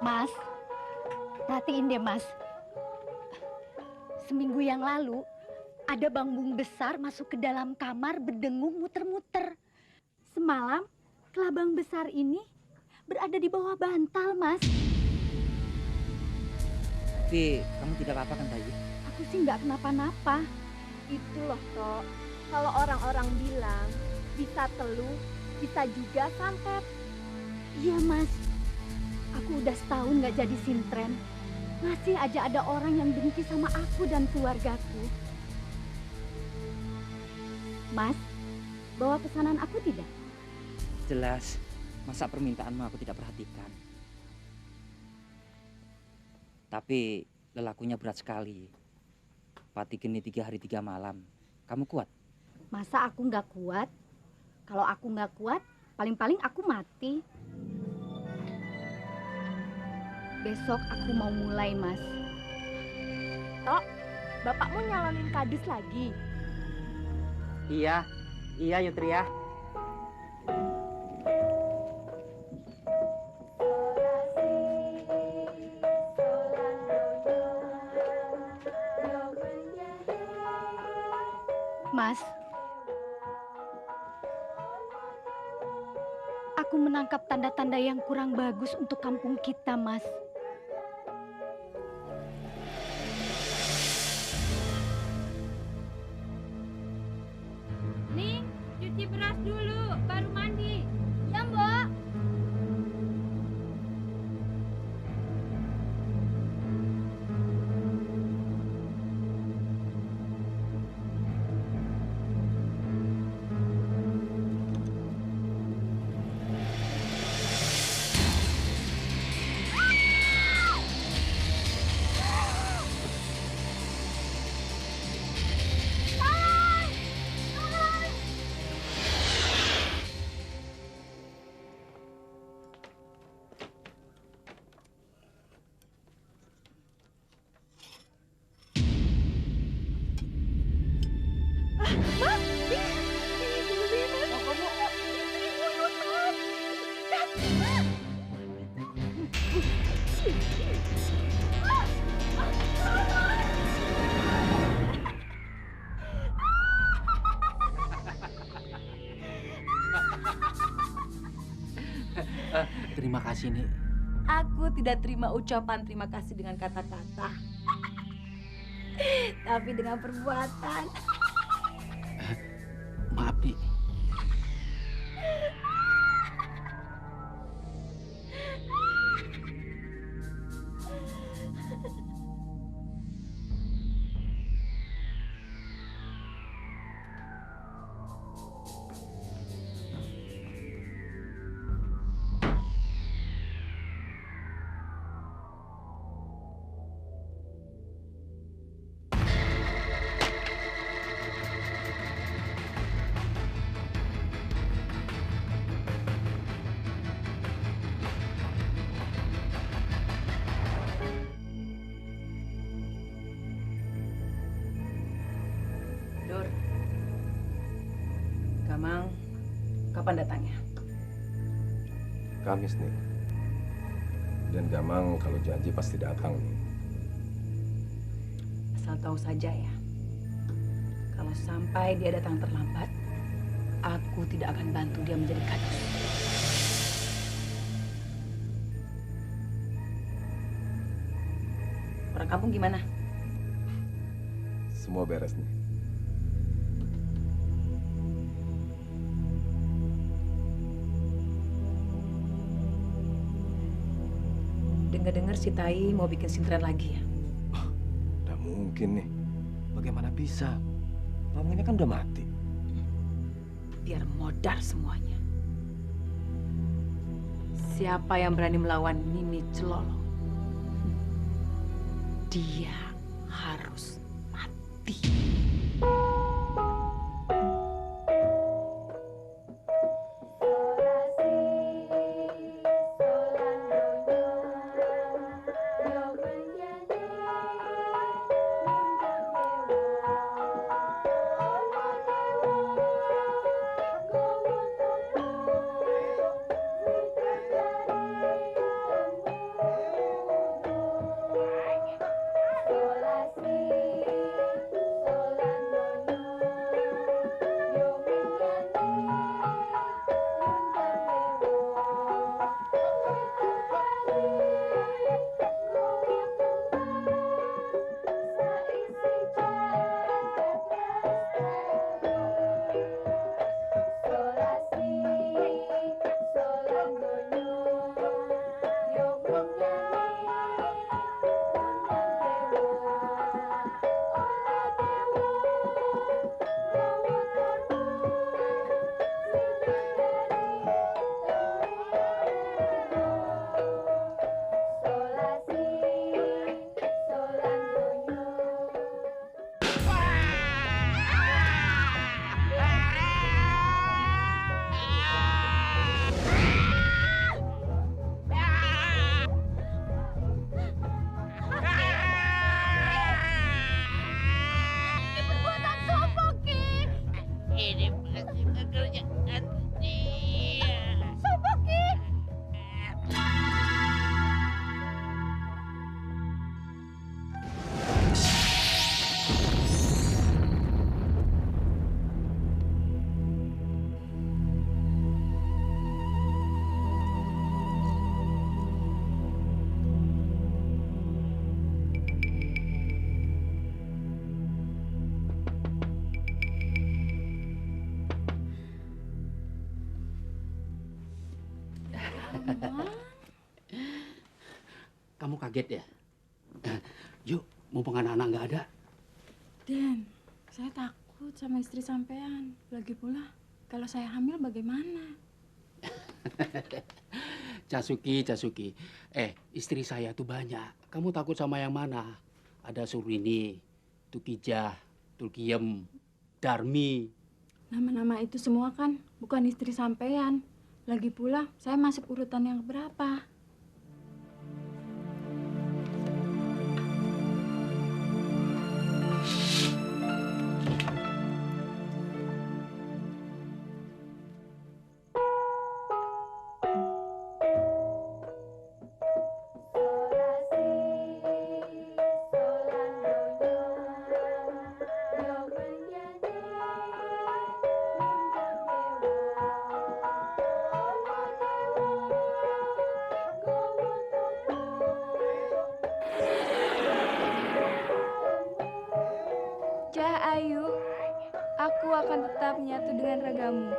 Mas, perhatiin deh Mas. Seminggu yang lalu, ada bambung besar masuk ke dalam kamar berdengung muter-muter. Semalam, kelabang besar ini berada di bawah bantal, Mas. Tapi kamu tidak apa-apa kan, Bayu? Aku sih nggak kenapa-napa. Itu loh, Tok. Kalau orang-orang bilang bisa teluh, bisa juga santet. Iya, Mas. Aku udah setahun nggak jadi sintren. Masih aja ada orang yang benci sama aku dan keluargaku. Mas, bawa pesanan aku tidak? Jelas, masa permintaanmu aku tidak perhatikan. Tapi lelakunya berat sekali. Pati geni 3 hari 3 malam. Kamu kuat? Masa aku nggak kuat? Kalau aku nggak kuat, paling-paling aku mati. Besok aku mau mulai, Mas. Tok, bapakmu nyalonin kadus lagi. Iya, Yutria. Mas, aku menangkap tanda-tanda yang kurang bagus untuk kampung kita, Mas. Ning, cuci beras dulu, baru mandi. Ya, Mbak. Terima kasih, Nik. Aku tidak terima ucapan terima kasih dengan kata-kata. Tapi dengan perbuatan. Maaf, Nik. Dur, Gamang, kapan datangnya? Kamis nih. Dan Gamang kalau janji pasti datang nih. Asal tahu saja ya, kalau sampai dia datang terlambat, aku tidak akan bantu dia menjadi kadus. Orang kampung gimana? Semua beres nih. Dengar-dengar si Tai mau bikin sintren lagi ya? Udah mungkin nih. Bagaimana bisa? Pamungnya kan udah mati. Biar modar semuanya. Siapa yang berani melawan Nini Celolo? Dia harus mati. kamu kaget ya? Yuk, mumpung anak-anak nggak ada. Den, saya takut sama istri sampean. Lagi pula, kalau saya hamil bagaimana? Casuki. Istri saya tuh banyak. Kamu takut sama yang mana? Ada Surini, Tukijah, Tulkiem, Darmi. Nama-nama itu semua kan bukan istri sampean. Lagi pula, saya masuk urutan yang berapa? Jah Ayu, aku akan tetap menyatu dengan ragamu.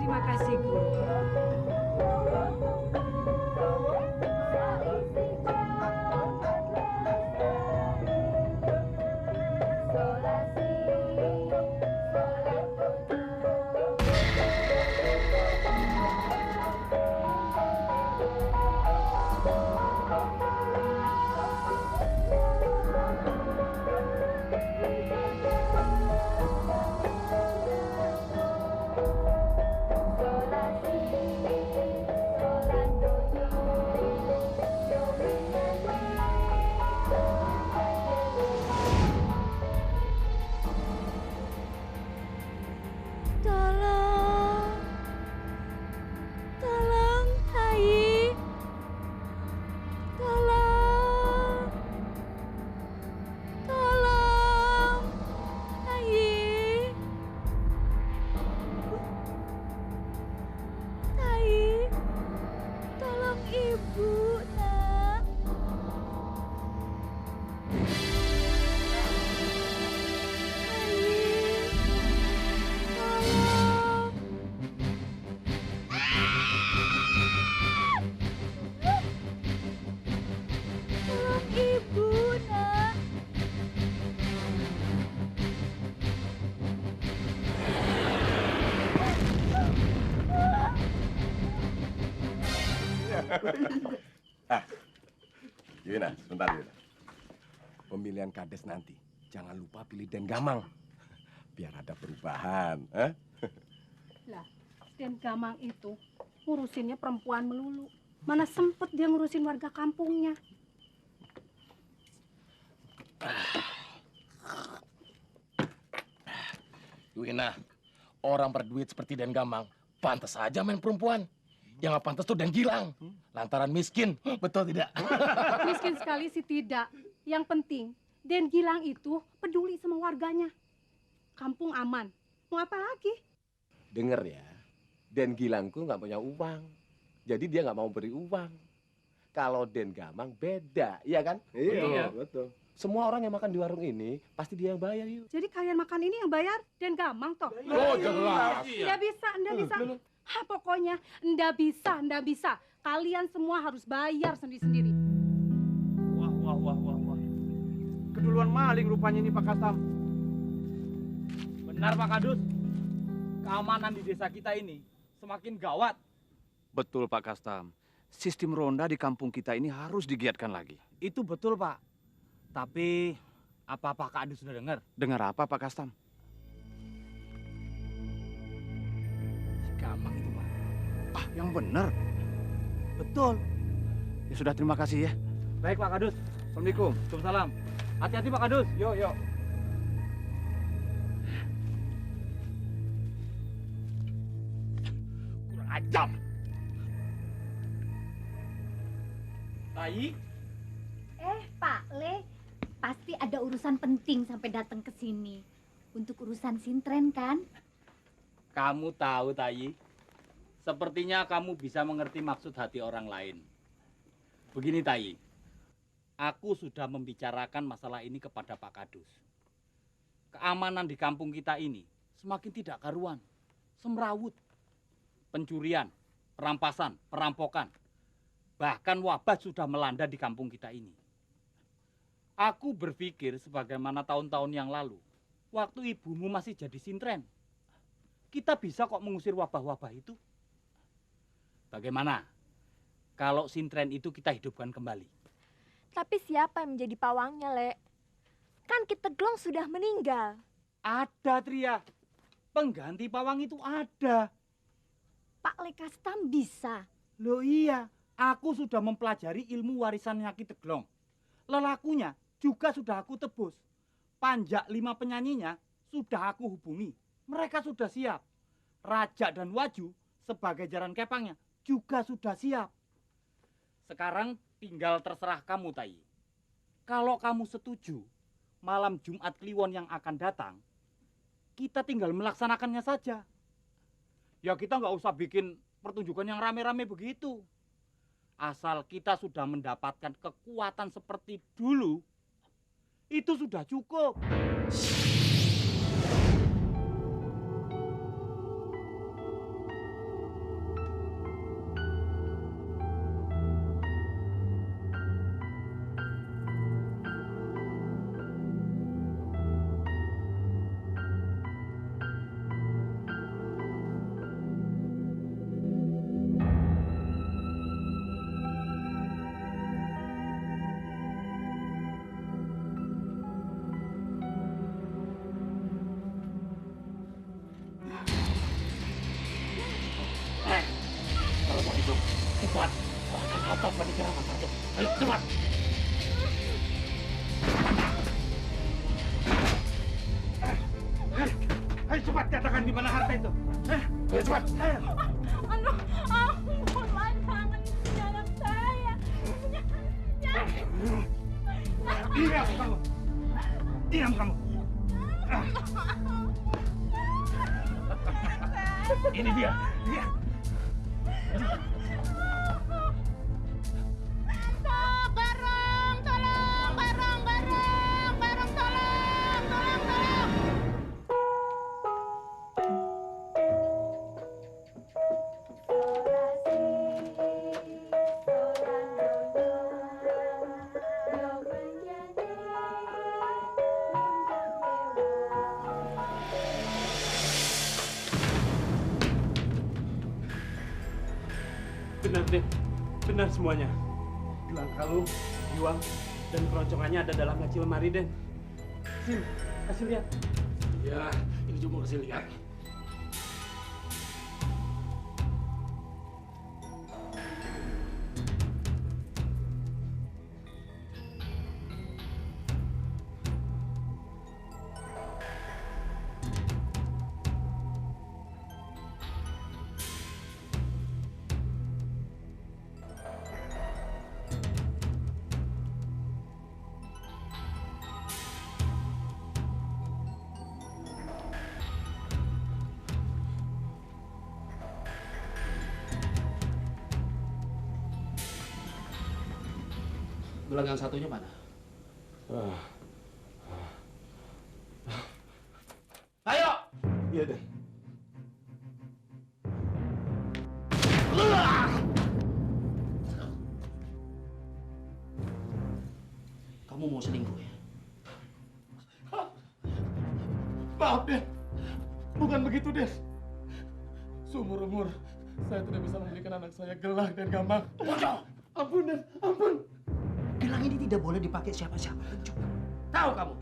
Terima kasih, Guru. Tolong, Hai. Tolong, Hai. Hai, tolong ibu, nak. Tolong ibu, nak. Yuna, sebentar Yuna. Pemilihan kades nanti, jangan lupa pilih Den Gamang. Biar ada perubahan. Lah, Den Gamang itu ngurusinnya perempuan melulu. Mana sempet dia ngurusin warga kampungnya. Wina, orang berduit seperti Den Gamang, pantas saja main perempuan. Yang nggak pantas tuh Den Gilang, lantaran miskin, betul tidak? Miskin sekali sih tidak. Yang penting, Den Gilang itu peduli sama warganya. Kampung aman. Mau apa lagi? Dengar ya, Den Gilangku nggak punya uang. Jadi dia nggak mau beri uang. Kalau Den Gamang beda, iya kan? Iya, betul. Semua orang yang makan di warung ini, pasti dia yang bayar yuk. Jadi kalian makan ini yang bayar Den Gamang toh? Oh jelas. Nggak bisa, nggak bisa. Pokoknya nggak bisa. Kalian semua harus bayar sendiri-sendiri. Wah. Keduluan maling rupanya ini Pak Kastam. Benar Pak Kadus. Keamanan di desa kita ini semakin gawat. Betul Pak Kastam. Sistem ronda di kampung kita ini harus digiatkan lagi. Itu betul Pak. Tapi apa Pak Kadus sudah dengar? Dengar apa Pak Kastam? Si Gamang itu Pak. Ah, yang benar. Betul. Ya sudah, terima kasih ya. Baik Pak Kadus. Assalamualaikum. Waalaikumsalam. Hati-hati Pak Kadus. Yuk, yuk. Kurang ajar. Tai. Pak Le, pasti ada urusan penting sampai datang ke sini. Untuk urusan sintren kan? Kamu tahu, Tai. Sepertinya kamu bisa mengerti maksud hati orang lain. Begini, Tai. Aku sudah membicarakan masalah ini kepada Pak Kadus. Keamanan di kampung kita ini semakin tidak karuan, semrawut. Pencurian, perampasan, perampokan. Bahkan wabah sudah melanda di kampung kita ini. Aku berpikir sebagaimana tahun-tahun yang lalu, waktu ibumu masih jadi sintren. Kita bisa kok mengusir wabah-wabah itu. Bagaimana kalau sintren itu kita hidupkan kembali? Tapi siapa yang menjadi pawangnya, Le? Kan Ki Teglong sudah meninggal. Ada, Tria. Pengganti pawang itu ada. Pak Le Kastam bisa. Loh iya, aku sudah mempelajari ilmu warisannya Ki Teglong. Lelakunya juga sudah aku tebus. Panjak 5 penyanyinya sudah aku hubungi. Mereka sudah siap. Raja dan Waju sebagai jaran kepangnya juga sudah siap. Sekarang tinggal terserah kamu, Tai. Kalau kamu setuju, malam Jumat Kliwon yang akan datang, kita tinggal melaksanakannya saja. Ya kita nggak usah bikin pertunjukan yang rame-rame begitu. Asal kita sudah mendapatkan kekuatan seperti dulu, itu sudah cukup. Cepat. Atas panicara satu. Ayo cepat. Ayo cepat katakan di mana harta itu. Ayo cepat. Aduh, ampun, jangan isi anak saya. Diam kamu. Diam kamu. Ini dia. Benar, Den. Benar semuanya. Gelang kalung, juang, dan keroncongannya ada dalam laci lemari, Den. Sini, kasih lihat. Ya, ini cuma kasih lihat. Gelang yang satunya mana? Ayo. Iya, Den. Kamu mau selingkuh ya? Maaf, Den. Bukan begitu, Den. Seumur-umur saya tidak bisa memberikan anak saya gelang dan gamang. Ampun, Den. Ampun. Gelang ini tidak boleh dipakai siapa-siapa. Tahu kamu?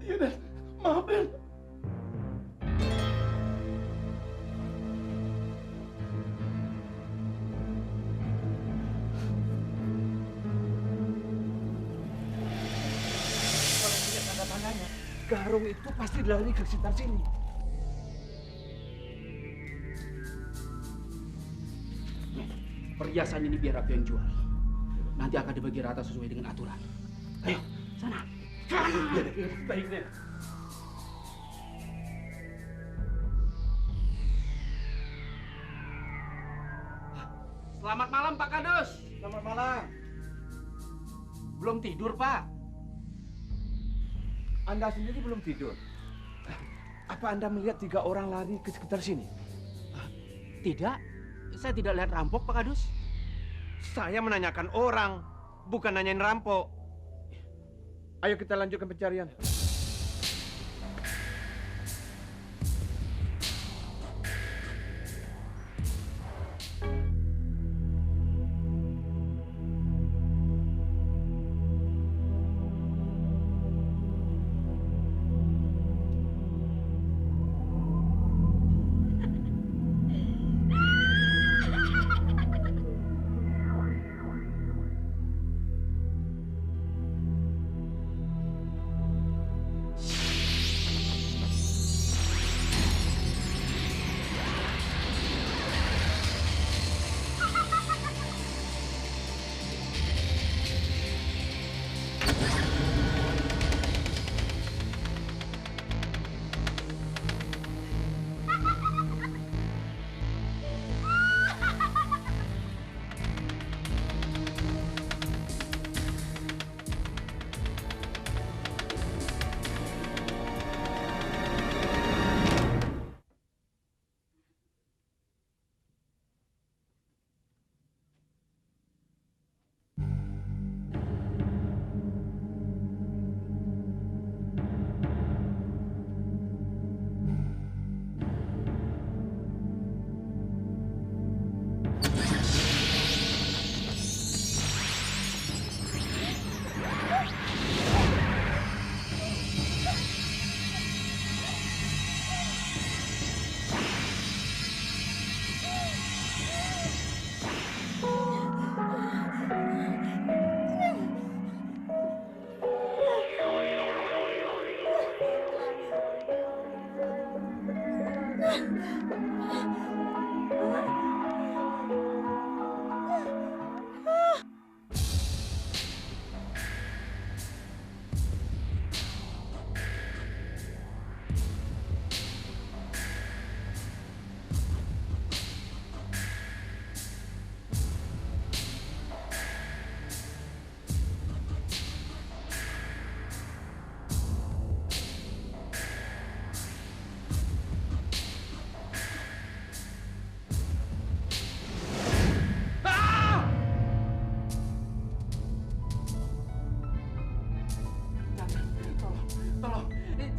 Iya, Den. Maaf, Den. Garung itu pasti lari ke sekitar sini. Perhiasan ini biar aku yang jual. Nanti akan dibagi rata sesuai dengan aturan. Ayo, sana. Baik, Den. Selamat malam, Pak Kades. Selamat malam. Belum tidur, Pak? Anda sendiri belum tidur? Apa Anda melihat 3 orang lari ke sekitar sini? Tidak. Saya tidak lihat rampok, Pak Kades. Saya menanyakan orang, bukan nanyain rampok. Ayo kita lanjutkan pencarian.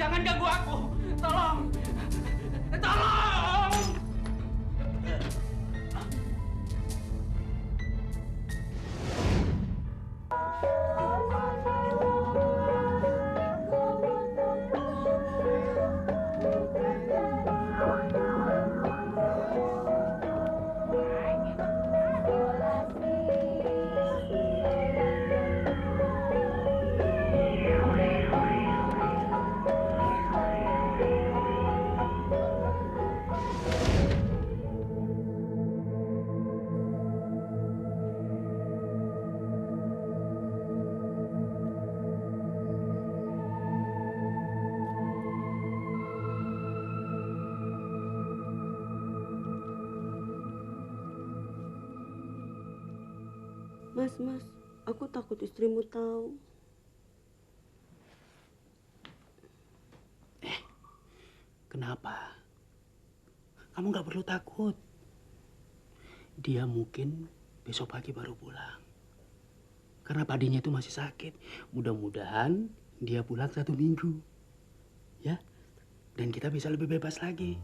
Jangan ganggu aku. Tolong. Tolong. Mas, aku takut istrimu tahu. Kenapa? Kamu nggak perlu takut. Dia mungkin besok pagi baru pulang. Karena padinya itu masih sakit. Mudah-mudahan dia pulang 1 minggu. Ya? Dan kita bisa lebih bebas lagi.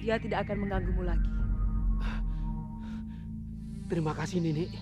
Dia tidak akan mengganggumu lagi. Terima kasih, Nenek.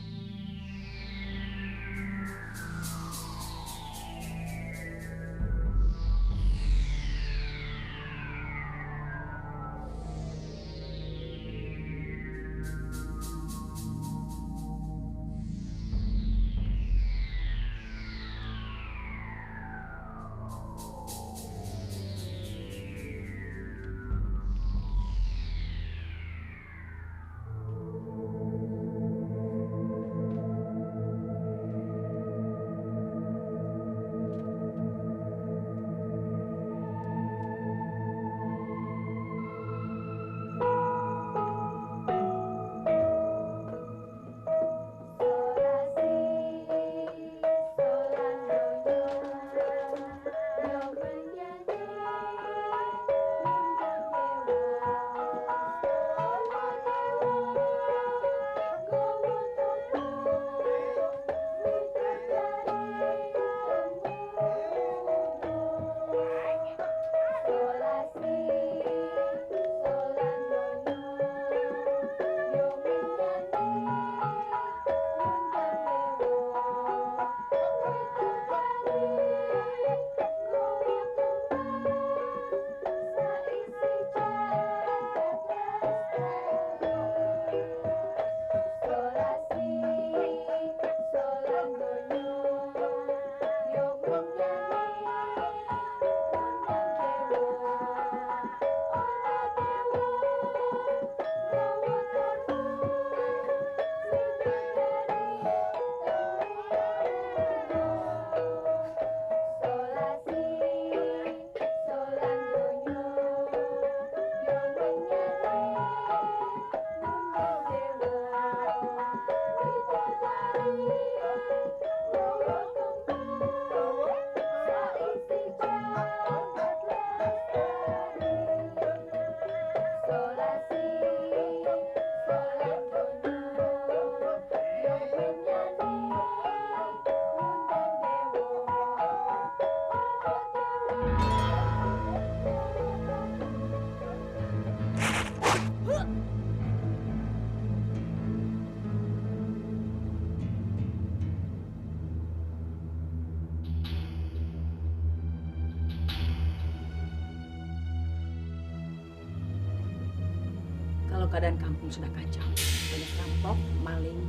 Kalau keadaan kampung sudah kacau, banyak rampok, maling,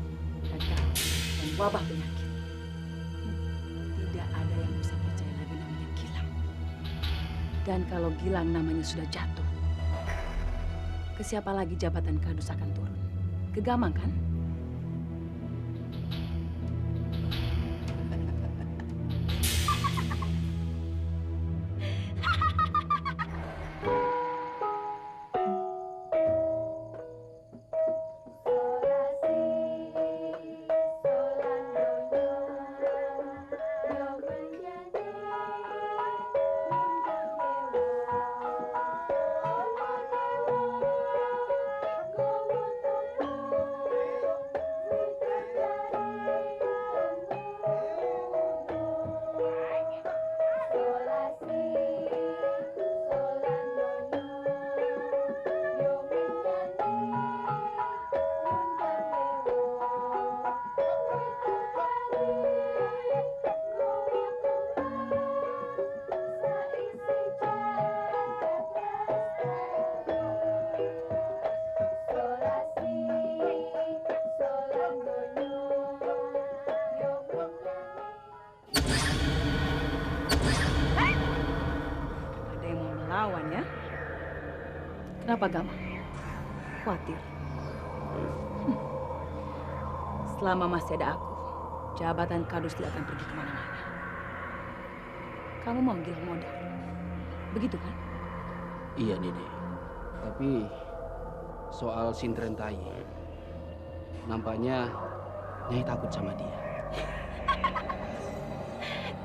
gagal, dan wabah penyakit. Tidak ada yang bisa percaya lagi namanya Gilang. Dan kalau Gilang namanya sudah jatuh, ke siapa lagi jabatan Kadus akan turun? Ke Gamang kan? Kenapa Gamang? Khawatir? Selama masih ada aku, jabatan Kadus tidak akan pergi kemana-mana. Kamu mau menggilih modal, begitu kan? Iya, Dede. Tapi soal Sintren Tai, nampaknya Nyai takut sama dia.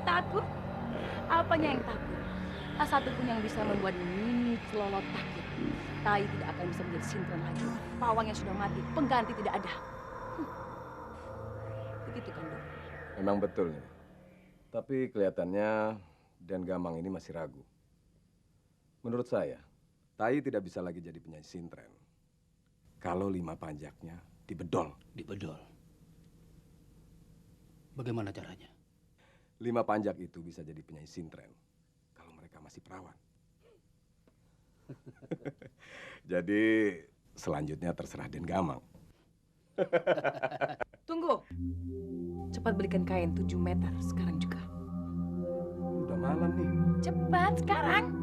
Takut? Apanya yang takut? Tak satu pun yang bisa membuat Nini Celolot takut. Tai tidak akan bisa menjadi Sintren lagi. Pawang yang sudah mati, pengganti tidak ada. Begitu kan, Dok? Memang betul nih. Tapi kelihatannya Dan Gamang ini masih ragu. Menurut saya, Tai tidak bisa lagi jadi penyanyi sintren. Kalau 5 panjaknya dibedol. Dibedol. Bagaimana caranya? 5 panjak itu bisa jadi penyanyi sintren kalau mereka masih perawan. Jadi selanjutnya terserah Den Gamang. Tunggu. Cepat belikan kain 7 meter sekarang juga. Udah malam nih. Cepat sekarang.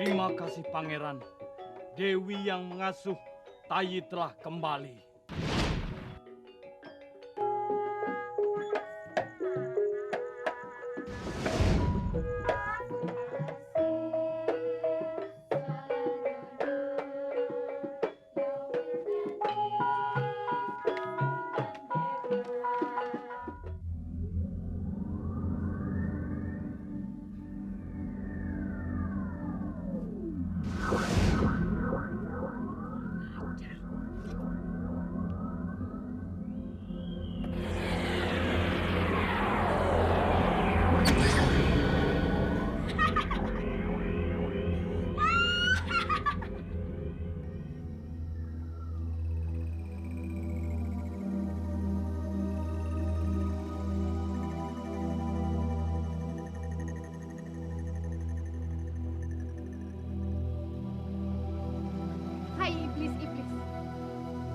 Terima kasih Pangeran. Dewi yang mengasuh Tai telah kembali.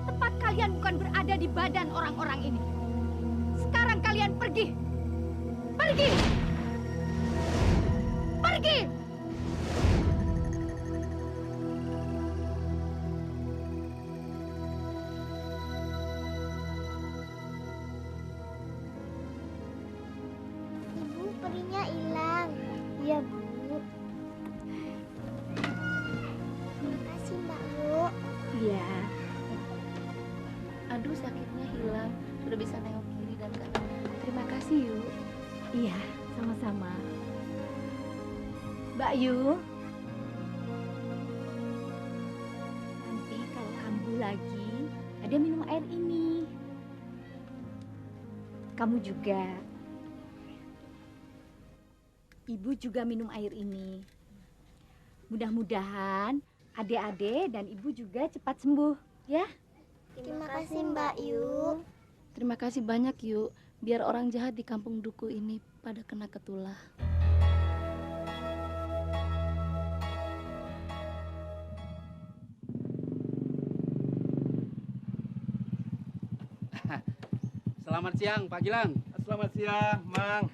Tempat kalian bukan berada di badan orang-orang ini. Sekarang kalian pergi. Pergi! Pergi! Ibu, perinya hilang. Iya, Bu. Makasih, Mbak Bu. Iya. Aduh, sakitnya hilang. Sudah bisa nengok kiri dan kanan. Terima kasih, Yu. Iya, sama-sama. Mbak Yu. Nanti kalau kambuh lagi, dia minum air ini. Kamu juga. Ibu juga minum air ini. Mudah-mudahan adik-adik dan ibu juga cepat sembuh, ya. Terima kasih Mbak Yu. Terima kasih banyak Yu, biar orang jahat di kampung Duku ini pada kena ketulah. Selamat siang, Pak Gilang. Selamat siang, Mang.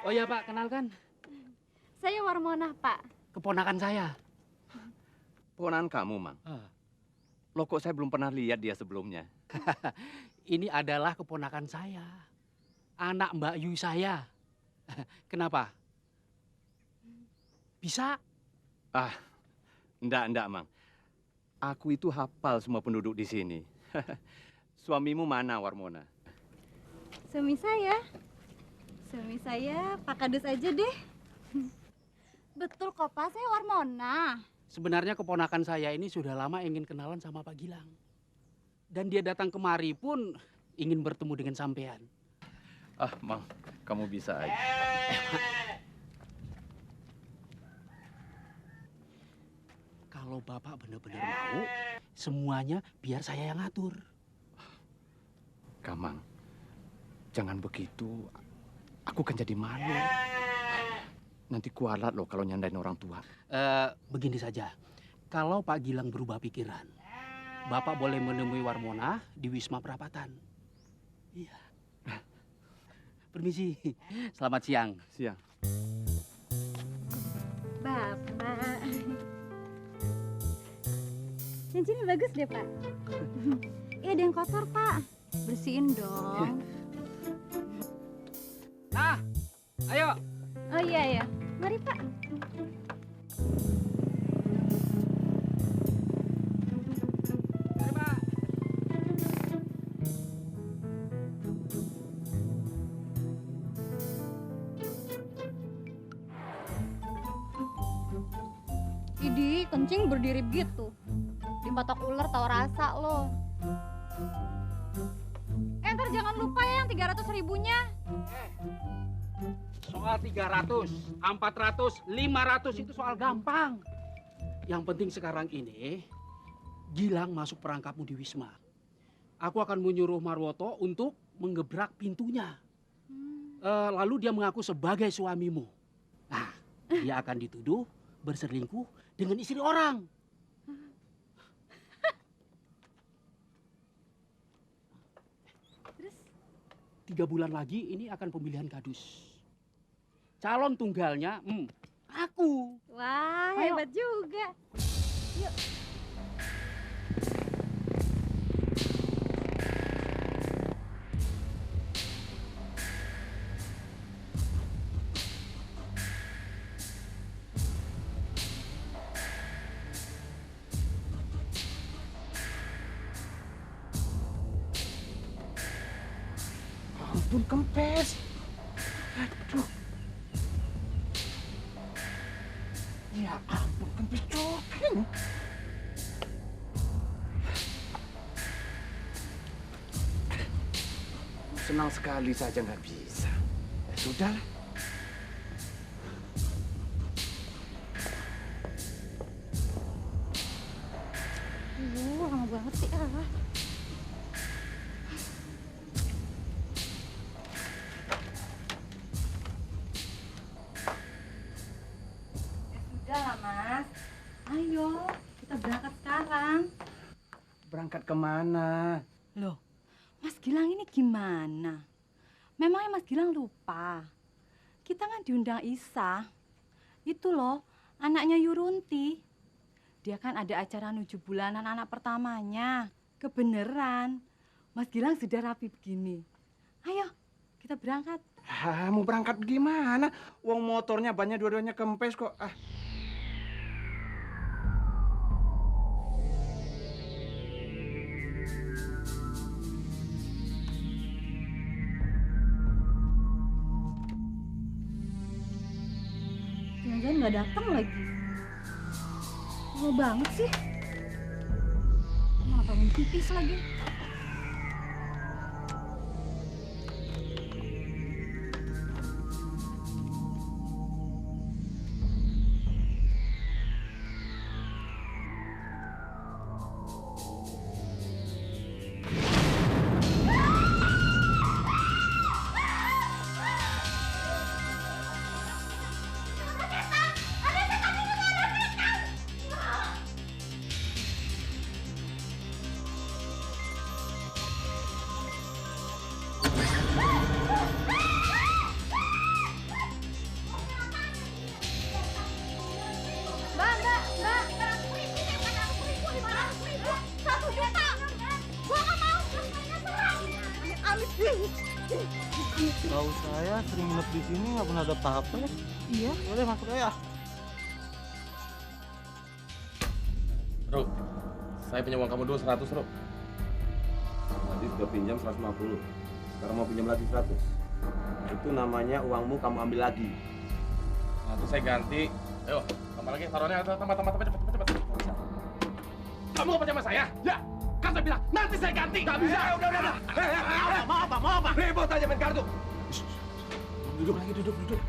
Oh ya Pak, kenalkan. Saya Warmona, Pak. Keponakan saya. Ponakan kamu, Mang. Loh kok saya belum pernah lihat dia sebelumnya? Ini adalah keponakan saya. Anak Mbak Yu saya. Kenapa? Bisa? Enggak, Mang. Aku itu hafal semua penduduk di sini. Suamimu mana, Warmona? Suami saya Pak Kadus aja deh. Betul kok Pak, saya Warmona. Sebenarnya keponakan saya ini sudah lama ingin kenalan sama Pak Gilang. Dan dia datang kemari pun ingin bertemu dengan sampean. Mang, kamu bisa aja. Kalau Bapak benar-benar mau, semuanya biar saya yang ngatur. Kamang, jangan begitu. Aku kan jadi malu. Nanti kualat loh kalau nyandain orang tua. Begini saja, kalau Pak Gilang berubah pikiran, Bapak boleh menemui Warmona di Wisma Perapatan. Iya. Permisi, selamat siang. Siang. Bapak. Cincinnya bagus deh Pak. Ada yang kotor Pak. Bersihin dong. Nah, ayo. Oh iya ya, mari Pak. Mari Pak. Idi, kencing berdiri gitu. Di mata ular tahu rasa lo. Ntar jangan lupa ya yang 300.000-nya. Soal 300, 400, 500 itu soal gampang. Yang penting sekarang ini, Gilang masuk perangkapmu di Wisma. Aku akan menyuruh Marwoto untuk menggebrak pintunya. Lalu dia mengaku sebagai suamimu. Nah, dia akan dituduh berselingkuh dengan istri orang. 3 bulan lagi ini akan pemilihan kadus. Calon tunggalnya, aku. Wah, Ayo. hebat juga. Yuk. Ampun, kempes. Aduh. Ya ampun, kempes cokin. Senang sekali saja nggak bisa. Ya sudahlah. Lama banget sih. Sudahlah, Mas. Ayo, kita berangkat sekarang. Berangkat kemana? Loh, Mas Gilang ini gimana? Memangnya Mas Gilang lupa? Kita kan diundang Isa. Itu loh, anaknya Yurunti. Dia kan ada acara 7 bulanan anak pertamanya. Kebeneran. Mas Gilang sudah rapi begini. Ayo, kita berangkat. Mau berangkat gimana? Wong motornya banyak dua-duanya kempes kok. Jangan-jangan nggak datang lagi. Lama banget sih. bangun pipis lagi. Tahu saya sering nginep di sini nggak pernah ada apa-apa ya. Iya. Boleh masuk aja. Ruk, saya pinjam uang kamu dulu 100, Ruk. Tadi sudah pinjam 150. Sekarang mau pinjam lagi 100. Itu namanya uangmu kamu ambil lagi. Nanti saya ganti. Ayo, tambah lagi taruhannya. Tambah, cepet. Kamu nggak percaya sama saya? Ya, kan saya bilang nanti saya ganti. Nggak bisa. Udah. Mau apa? Ribut aja main kartu. Duduk lagi, duduk.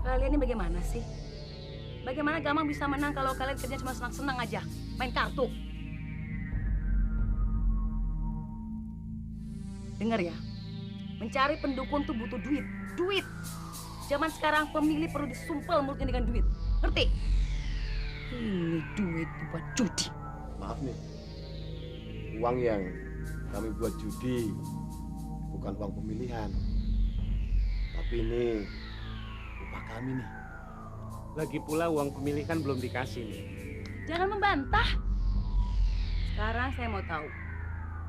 Kalian ini bagaimana sih? Bagaimana Gamang bisa menang kalau kalian kerja cuma senang-senang aja, main kartu? Dengar ya, mencari pendukung tuh butuh duit. Duit. Zaman sekarang pemilih perlu disumpel mulutnya dengan duit. Ngerti? Ini duit buat judi. Maaf nih, uang yang kami buat judi bukan uang pemilihan. Tapi ini upah kami nih. Lagi pula uang pemilihan belum dikasih nih. Jangan membantah. Sekarang saya mau tahu,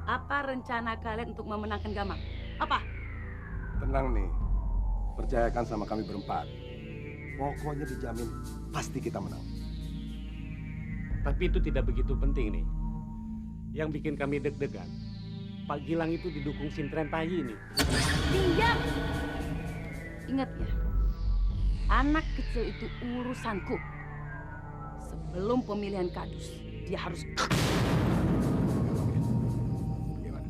apa rencana kalian untuk memenangkan Gamang? Apa? Tenang nih, percayakan sama kami berempat. Pokoknya dijamin pasti kita menang. Tapi itu tidak begitu penting nih. Yang bikin kami deg-degan, Pak Gilang itu didukung Sintren Tayi nih. Diam! Ingat ya, anak kecil itu urusanku. Sebelum pemilihan kadus, dia harus... Bagaimana?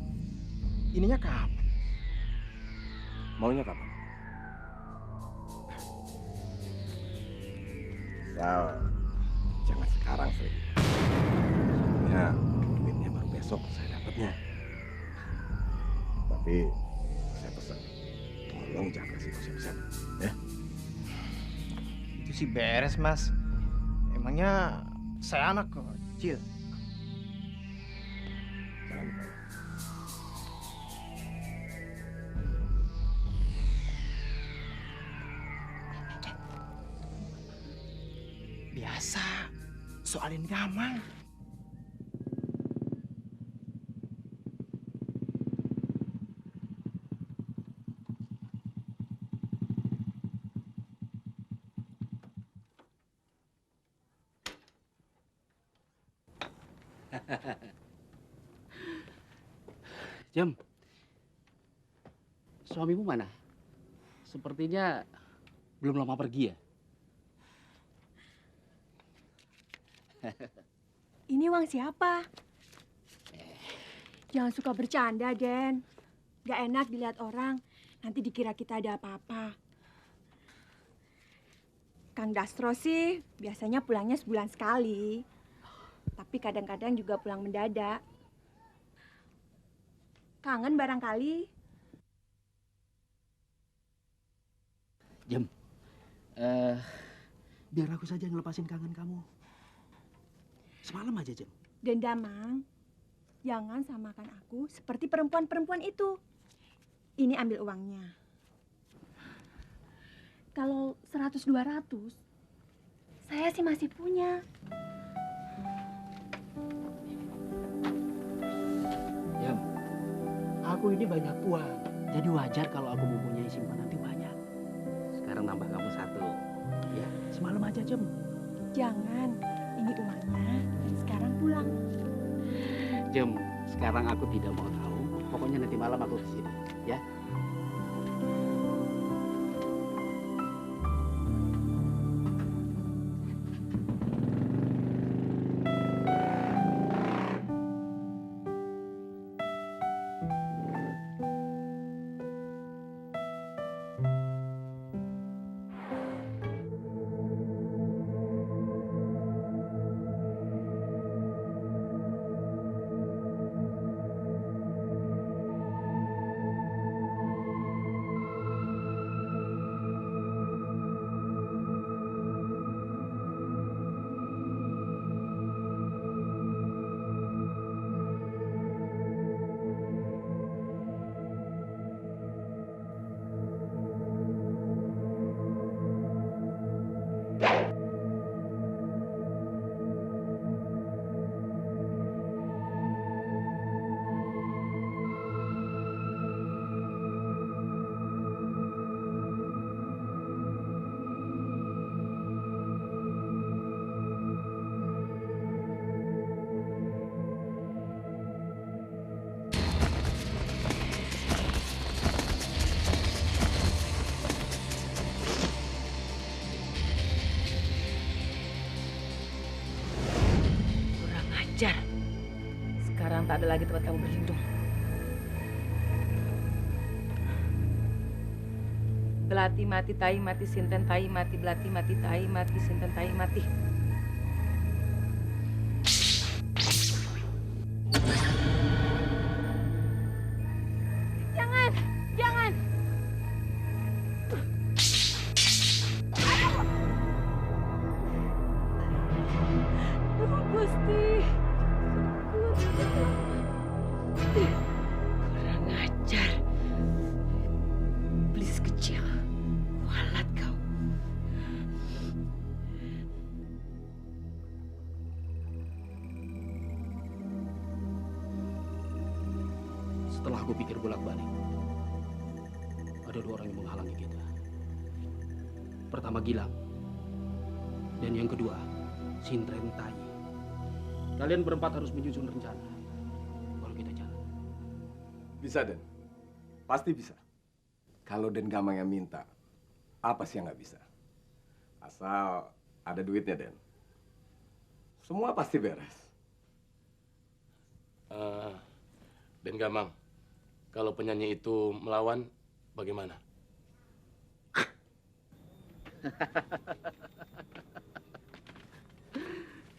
Ininya kapan? Maunya kapan? Sal, jangan sekarang, Sri. Ya, duitnya baru besok saya dapatnya. Tapi saya pesan, tolong jangan kasih tahu siapa-siapa, ya. Itu sih beres, Mas. Emangnya saya anak kecil. Jangan lupa ya. Biasa, soalin Gamang. Jem, suamimu mana? Sepertinya belum lama pergi ya? Ini uang siapa? Jangan suka bercanda, Den. Gak enak dilihat orang. Nanti dikira kita ada apa-apa. Kang Dastro sih biasanya pulangnya sebulan sekali. Tapi kadang-kadang juga pulang mendadak. Kangen barangkali. Jem, biar aku saja yang lepasin kangen kamu. Semalam aja, Jem. Dan Damang, jangan samakan aku seperti perempuan-perempuan itu. Ini ambil uangnya. Kalau 100-200, saya sih masih punya. Jem, aku ini banyak uang. Jadi wajar kalau aku mempunyai simpanan itu banyak. Sekarang nambah kamu 1. Ya, semalam aja, Jem. Jangan, ini uangnya. Sekarang pulang. Jem, sekarang aku tidak mau tahu. Pokoknya nanti malam aku kesini, ya. ajar. Sekarang tak ada lagi tempat kamu berlindung. Belati mati tai mati sinten tai mati belati mati tai mati sinten tai mati. Jangan, jangan. Gusti. Kurang ajar. Iblis kecil. Kualat kau. Setelah aku pikir bolak-balik, ada dua orang yang menghalangi kita. Pertama Gilang, dan yang kedua Sintren Tai. Kalian berempat harus menyusun rencana, baru kita jalan. Bisa, Den. Pasti bisa. Kalau Den Gamang yang minta, apa sih yang nggak bisa? Asal ada duitnya, Den. Semua pasti beres. Den Gamang, kalau penyanyi itu melawan, bagaimana?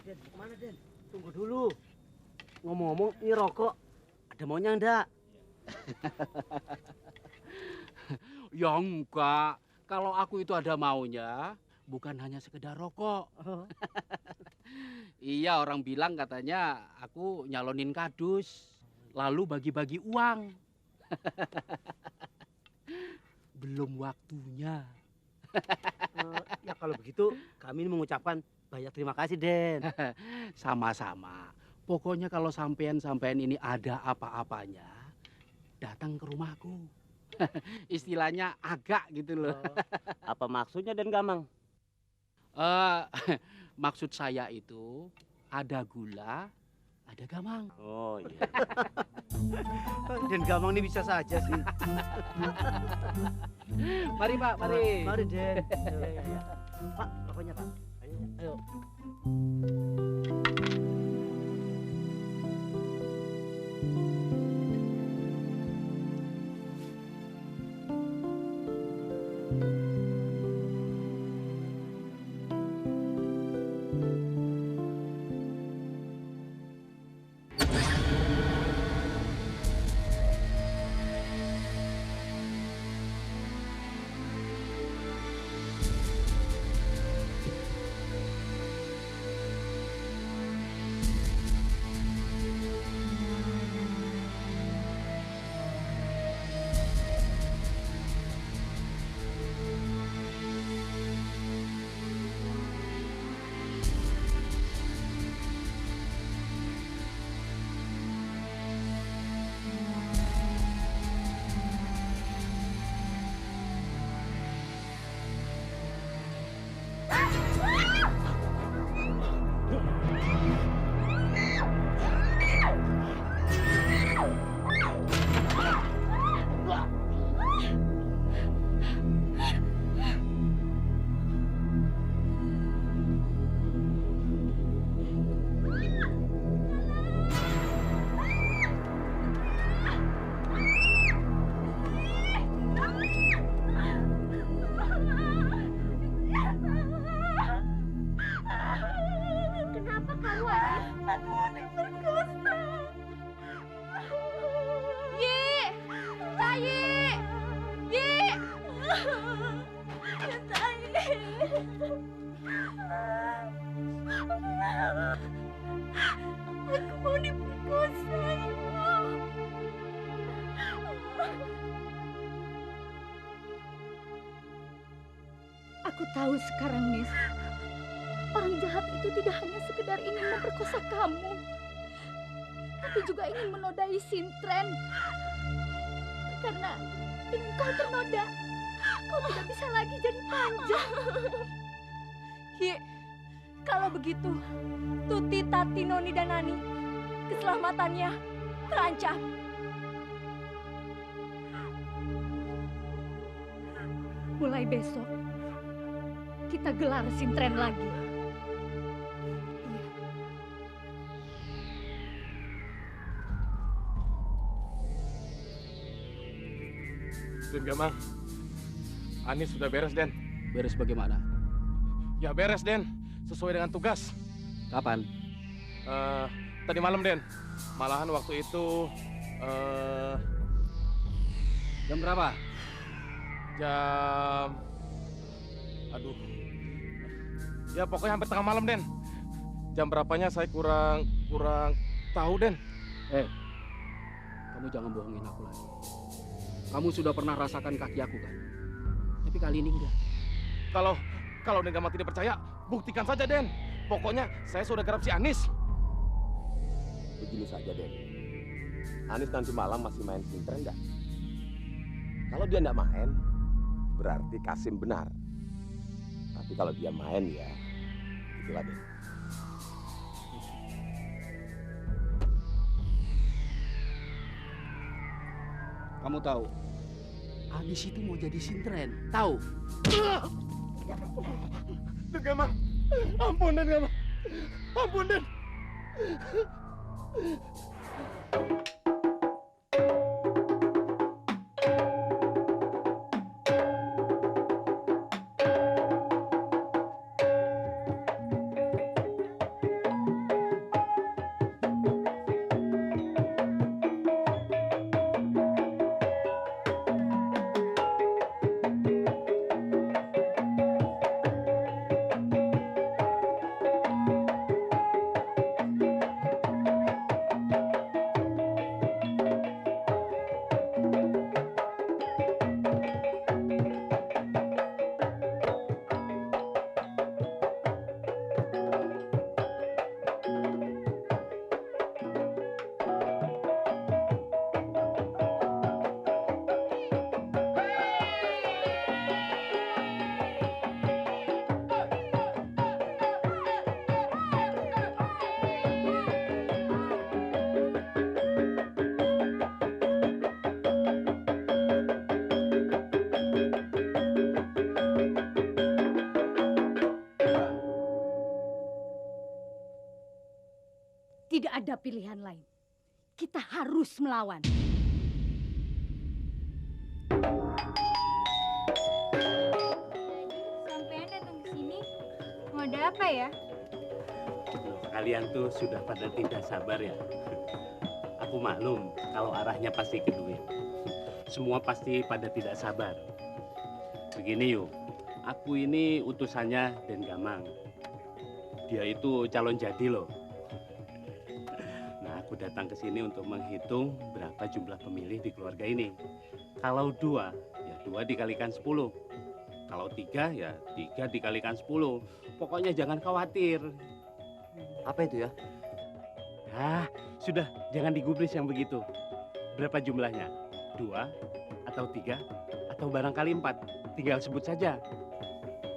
Den, mau kemana, Den? Tunggu dulu. Ngomong-ngomong, ini rokok ada maunya enggak? Ya enggak. Kalau aku itu ada maunya, bukan hanya sekedar rokok. Iya, orang bilang katanya aku nyalonin kadus, lalu bagi-bagi uang. Belum waktunya. Ya kalau begitu, kami mengucapkan banyak terima kasih, Den. Sama-sama. Pokoknya kalau sampean ini ada apa-apanya, datang ke rumahku. Istilahnya agak gitu loh. Apa maksudnya, Den Gamang? Maksud saya itu ada gula, ada gamang. Oh iya. Den Gamang ini bisa saja sih. Mari Pak, mari. Mari, Den. Pak, rokoknya Pak. Ayo. Aku mau diperkosa, Ibu. Aku tahu sekarang, Nis. Orang jahat itu tidak hanya sekedar ingin memperkosa kamu, tapi juga ingin menodai Sintren. Karena dengan kau ternoda, kau tidak bisa lagi jadi panja. Ki, kalau begitu, Tuti, Tati, Noni, dan Nani, keselamatannya terancam. Mulai besok, kita gelar Sintren lagi. Den Gamang, Anis sudah beres, Den. Beres bagaimana? Ya beres, Den. Sesuai dengan tugas. Kapan? Tadi malam, Den. Malahan waktu itu jam berapa? Jam... Aduh. Ya pokoknya hampir tengah malam, Den. Jam berapanya saya kurang tahu, Den. Kamu jangan bohongin aku lagi. Kamu sudah pernah rasakan kaki aku kan? Tapi kali ini enggak. Kalau Den Gamang tidak percaya, buktikan saja, Den. Pokoknya saya sudah garap si Anis. Begini saja, Den. Anis nanti malam masih main sintren enggak? Kalau dia enggak main, berarti Kasim benar. Tapi kalau dia main ya, itulah, Den. Kamu tahu, Anis itu mau jadi sintren. Tahu? Den Gamang, ampun Den Gamang, ampun Den. Tidak ada pilihan lain. Kita harus melawan. Sampean datang ke sini, mau ada apa ya? Kalian tuh sudah pada tidak sabar ya. Aku maklum kalau arahnya pasti ke duit. Semua pasti pada tidak sabar. Begini yuk, aku ini utusannya Den Gamang. Dia itu calon jadi loh. Nah, aku datang ke sini untuk menghitung berapa jumlah pemilih di keluarga ini. Kalau 2, ya 2 dikalikan 10. Kalau 3, ya 3 dikalikan 10. Pokoknya jangan khawatir. Apa itu ya? Ah, sudah, jangan digubris yang begitu. Berapa jumlahnya? 2 atau 3 atau barangkali 4? Tinggal sebut saja.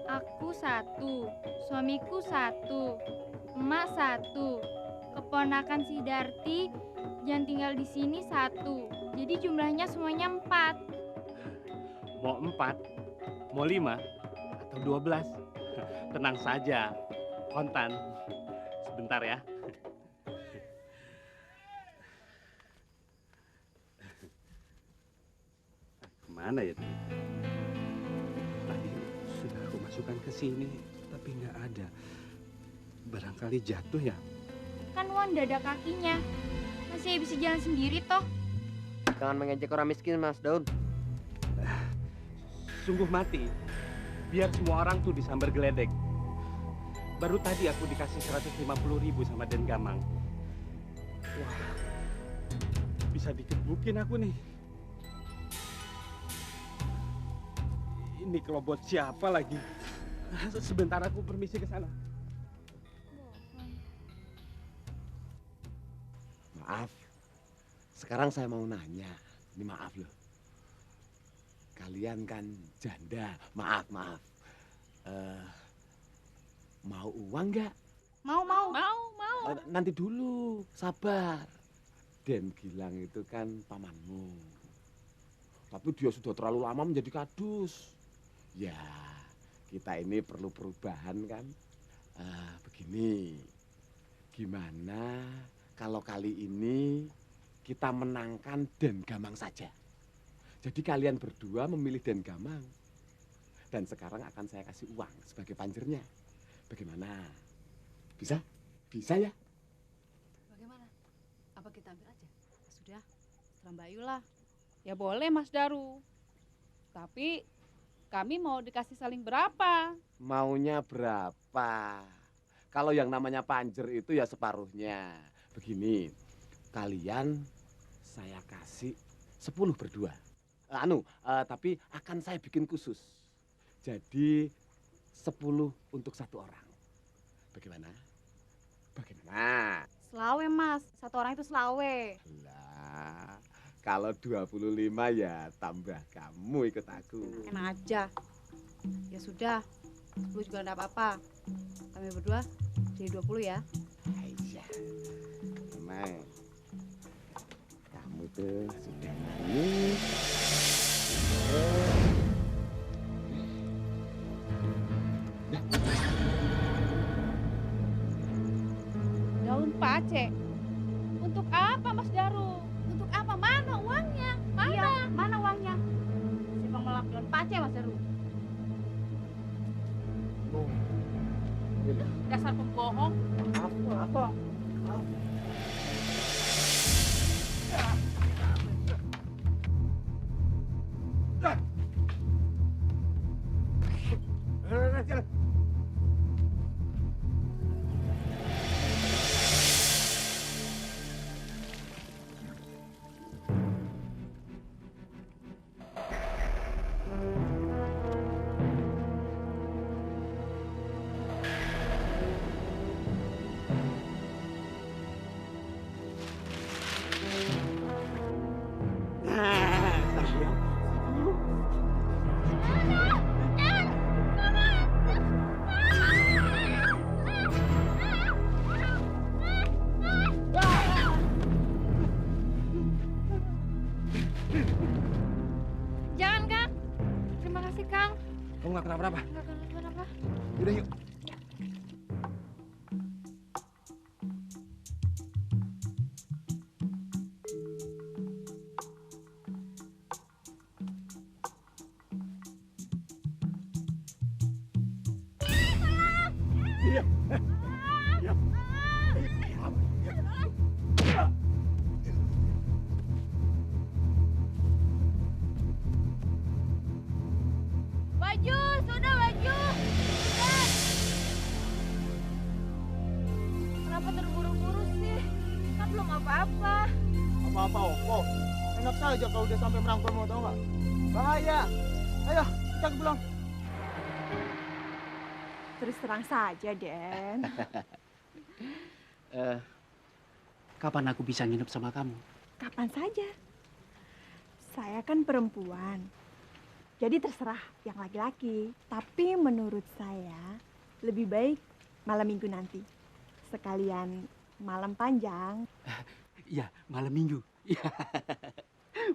Aku 1, suamiku 1, emak 1, keponakan si Darti yang tinggal di sini 1. Jadi jumlahnya semuanya 4. Mau 4, mau 5 atau 12? Tenang saja, kontan. Sebentar ya. Kemana ya duit? Tadi sudah aku masukkan ke sini, tapi nggak ada. Barangkali jatuh ya. Kan uang udah ada kakinya. Masih bisa jalan sendiri toh. Jangan mengejek orang miskin, Mas Daun. Sungguh mati. Biar semua orang tuh disambar geledek. Baru tadi aku dikasih 150.000 sama Den Gamang. Wah, bisa dikebukin aku nih. Ini kelobot siapa lagi? Sebentar aku permisi ke sana. Maaf, sekarang saya mau nanya. Ini maaf loh. Kalian kan janda. Maaf. Mau uang nggak? Mau. Nanti dulu, sabar. Den Gilang itu kan pamanmu. Tapi dia sudah terlalu lama menjadi kadus. Ya, kita ini perlu perubahan kan. Begini, gimana kalau kali ini kita menangkan Den Gamang saja? Jadi kalian berdua memilih Den Gamang. Dan sekarang akan saya kasih uang sebagai panjernya. Bagaimana? Bisa? Bisa ya? Bagaimana? Apa kita ambil aja? Sudah, terserah Mbak Ayu lah. Ya boleh Mas Daru. Tapi kami mau dikasih saling berapa? Maunya berapa? Kalau yang namanya panjer itu ya separuhnya. Begini, kalian saya kasih 10 berdua. Tapi akan saya bikin khusus. Jadi 10 untuk satu orang. Bagaimana? Bagaimana? Selawe Mas, satu orang itu selawe. Lah, kalau 25 ya tambah kamu ikut aku. Enak aja. Ya sudah, 10 juga enggak apa-apa. Kami berdua jadi 20 ya. Iya. Memang kamu tuh sudah manis. Daun pace. Untuk apa Mas Daru? Untuk apa? Mana uangnya? Mana? Iya, mana uangnya? Si pengelak daun pace Mas Daru. Dasar pembohong. Apa? Jangan, Kang. Terima kasih, Kang. Kamu nggak kenapa-napa? Nggak kenapa-napa. Udah yuk. Baju, sudah baju. Sudah. Kenapa terburu-buru sih? Kan belum apa-apa. Apa-apa, oh. Enak saja kalau udah sampai merangkul mau, tau nggak? Bahaya. Ayo, kita pulang. Terus terang saja, Den. Kapan aku bisa nginep sama kamu? Kapan saja. Saya kan perempuan. Jadi terserah yang laki-laki. Tapi menurut saya lebih baik malam minggu nanti. Sekalian malam panjang. Iya, malam minggu. Iya.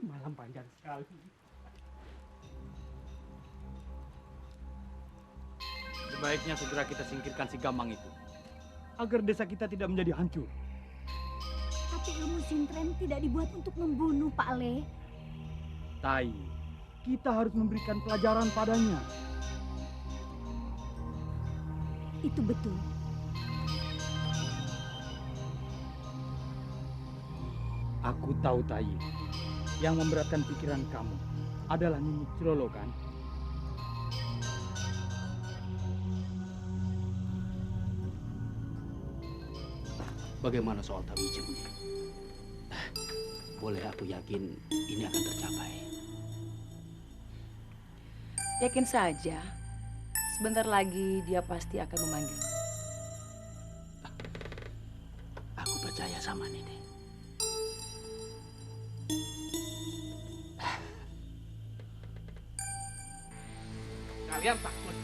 Malam panjang sekali. Sebaiknya segera kita singkirkan si Gamang itu. Agar desa kita tidak menjadi hancur. Tapi ilmu sintren tidak dibuat untuk membunuh, Pak Le. Tai, kita harus memberikan pelajaran padanya. Itu betul. Aku tahu, Tai. Yang memberatkan pikiran kamu adalah Nini Cirolo, kan? Bagaimana soal Tawijemnya? Boleh aku yakin ini akan tercapai. Yakin saja. Sebentar lagi dia pasti akan memanggil. Aku percaya sama Nini. Kalian takut.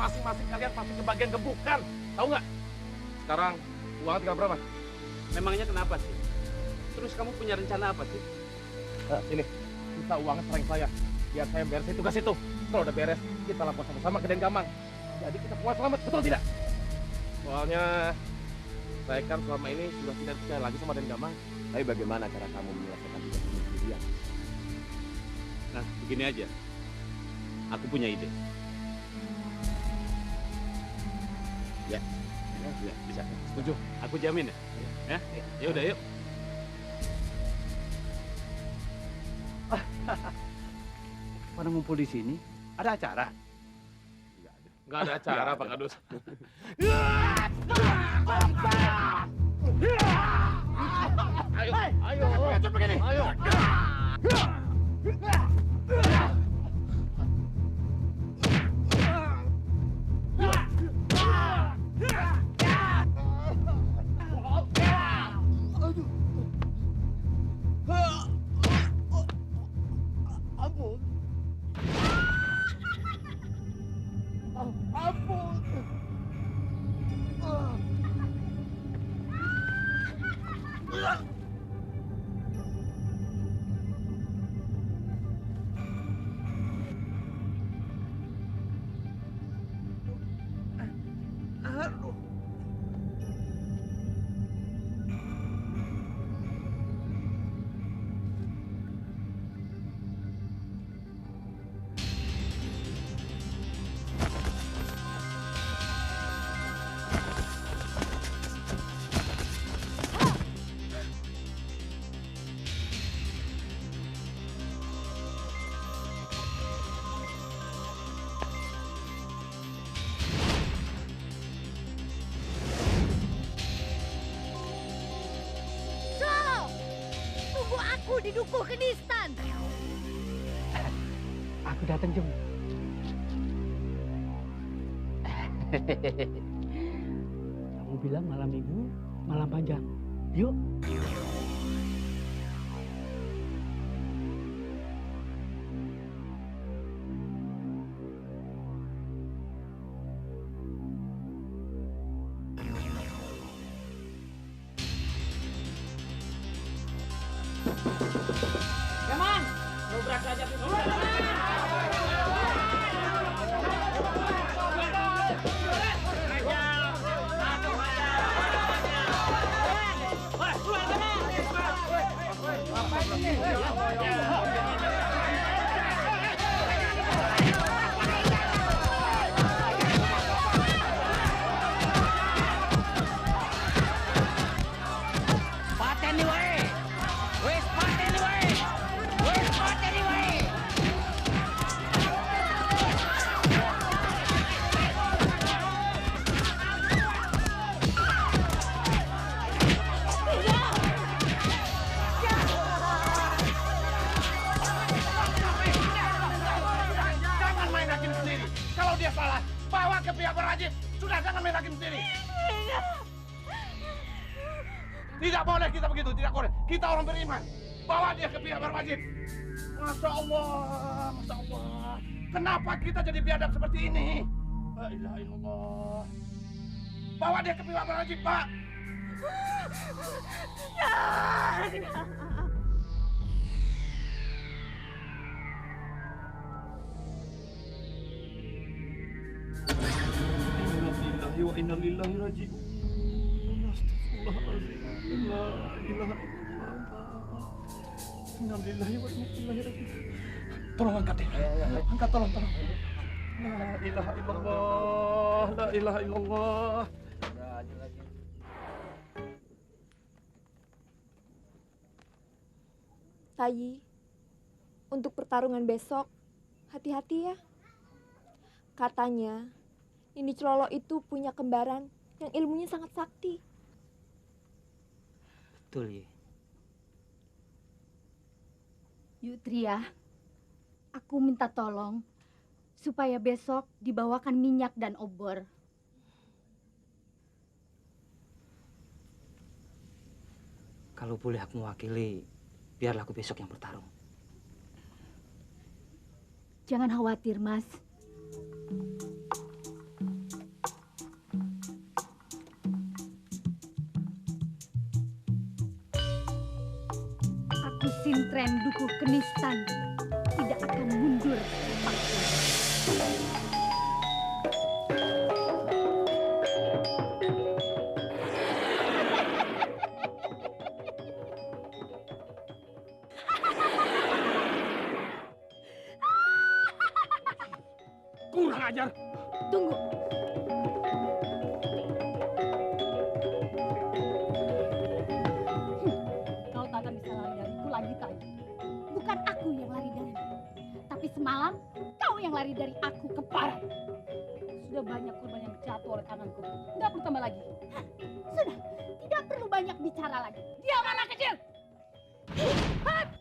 Masing-masing kalian pasti kebagian gebukan. Tahu nggak? Sekarang uangnya tinggal berapa? Memangnya kenapa sih? Terus kamu punya rencana apa sih? Ini, kita uangnya sering saya. Biar saya beresin tugas itu. Kalau udah beres, kita lapor sama-sama ke Den Gamang. Jadi kita semua selamat, betul tidak? Soalnya saya kan selama ini sudah tidak percaya lagi sama Den Gamang. Tapi bagaimana cara kamu menyelesaikan tugas ini sendirian? Nah, begini aja. Aku punya ide. Ya, ya bisa. Setuju. Aku jamin ya. Ya, ya udah yuk. Pada ngumpul di sini, ada acara? Nggak ada acara, Pak Kadus. Ayo, ayo, cepat begini. Ayo. Ampun. Ampun. Aduh. So, tunggu aku di Dukuh Kenistan. Aku datang, Jem. Kamu bilang malam minggu, malam panjang. Yuk. Gaman, dobrak saja pintu. Pateni wae. Wes pateni wae. Wes pateni wae. Jangan main hakim sendiri. Kalau dia salah, bawa ke pihak berwajib. Sudah, jangan main hakim sendiri. Tidak boleh kita begitu, tidak boleh. Kita orang beriman. Bawa dia ke pihak berwajib. Masya Allah, Masya Allah. Kenapa kita jadi biadab seperti ini? La ilaha illallah. Bawa dia ke pihak berwajib, Pak. Innalillahi wa inna ilaihi raji'un. Astagfirullahaladzim. La ilaha illallah. Innalillahi wa inna ilaihi raji'un. Tolong angkat ya. Angkat, tolong. La ilaha illallah. La ilaha illallah. Tayi, untuk pertarungan besok, hati-hati ya. Katanya, Nini Celolo itu punya kembaran yang ilmunya sangat sakti. Betul, Ye. Yutria, aku minta tolong supaya besok dibawakan minyak dan obor. Kalau boleh aku mewakili, biarlah aku besok yang bertarung. Jangan khawatir, Mas. Aku Sintren Dukuh Kenistan tidak akan mundur sepatupun. kejar. Tunggu. Kau tak akan bisa lari dariku lagi, Tai. Bukan aku yang lari darimu. Tapi semalam, kau yang lari dari aku ke Parat. Sudah banyak korban yang jatuh oleh tanganku. Tidak perlu tambah lagi. Sudah, tidak perlu banyak bicara lagi. Diam anak kecil! Hat!